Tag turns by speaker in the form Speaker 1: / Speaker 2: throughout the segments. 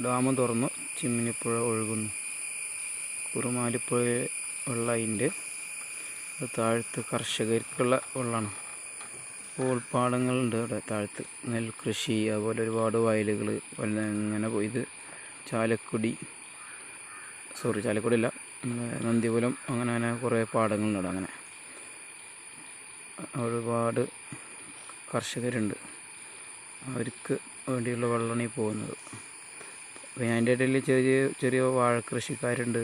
Speaker 1: Dam തുറന്നു ചിമ്മിനിപ്പുഴ ഒഴുകുന്നു. കുറുമാലിപ്പുഴ വെള്ളമുണ്ട്. അത് താഴത്ത് കർഷകർക്കുള്ള വെള്ളമാണ്. പാടങ്ങളുണ്ട് അവിടെ താഴത്ത്, നെൽകൃഷി, അതുപോലെ ഒരുപാട് വയലുകൾ. ഇങ്ങനെ ഇത് ചാലക്കുടി അല്ല, നന്ദിപുരം, അങ്ങനെ കുറേ പാടങ്ങളുണ്ട്. അങ്ങനെ ഒരുപാട് കർഷകരുണ്ട്. അവർക്ക് വേണ്ടിയുള്ള വെള്ളമാണ് ഈ പോകുന്നത്. പിന്നെ അതിൻ്റെ ഇടയിൽ ചെറിയ ചെറിയ വാഴക്കൃഷിക്കാരുണ്ട്,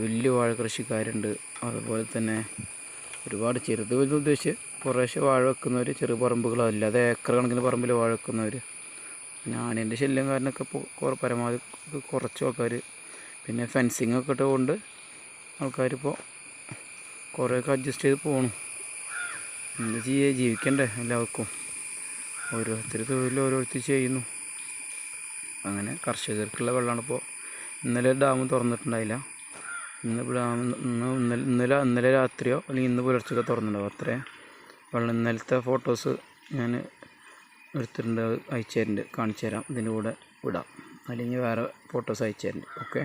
Speaker 1: വലിയ വാഴക്കൃഷിക്കാരുണ്ട്. അതുപോലെ തന്നെ ഒരുപാട് ചെറുത് വലുത് ഉദ്ദേശിച്ച് കുറേശ്ശെ വാഴ വെക്കുന്നവർ, ചെറു പറമ്പുകൾ, അല്ലാതെ ഏക്കർ കണക്കിന് പറമ്പിൽ വാഴ വെക്കുന്നവർ. പിന്നെ ആനേൻ്റെ ശല്യം കാരണമൊക്കെ ഇപ്പോൾ പരമാവധി കുറച്ച് ആൾക്കാർ, പിന്നെ ഫെൻസിങ് ഒക്കെ ഇട്ടുകൊണ്ട് ആൾക്കാരിപ്പോൾ കുറേയൊക്കെ അഡ്ജസ്റ്റ് ചെയ്ത് പോകണം. എന്ത് ചെയ്യുക, ജീവിക്കണ്ടേ എല്ലാവർക്കും. ഓരോരുത്തർ തൊഴിൽ ഓരോരുത്തർ ചെയ്യുന്നു. അങ്ങനെ കർഷകർക്കുള്ള വെള്ളമാണ് ഇപ്പോൾ. ഇന്നലെ ഡാം തുറന്നിട്ടുണ്ടായില്ല. ഇന്നലെ രാത്രിയോ അല്ലെങ്കിൽ ഇന്ന് പുലർച്ചെയൊക്കെ തുറന്നിട്ടുണ്ടാവും. അത്രയും വെള്ളം. ഇന്നലത്തെ ഫോട്ടോസ് ഞാൻ എടുത്തിട്ടുണ്ട്, അയച്ചു തരുന്നുണ്ട്, കാണിച്ചു തരാം. ഇതിൻ്റെ കൂടെ വിടാം, അല്ലെങ്കിൽ വേറെ ഫോട്ടോസ് അയച്ചു തരുന്നുണ്ട്.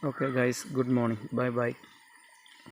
Speaker 1: Okay guys, good morning, by.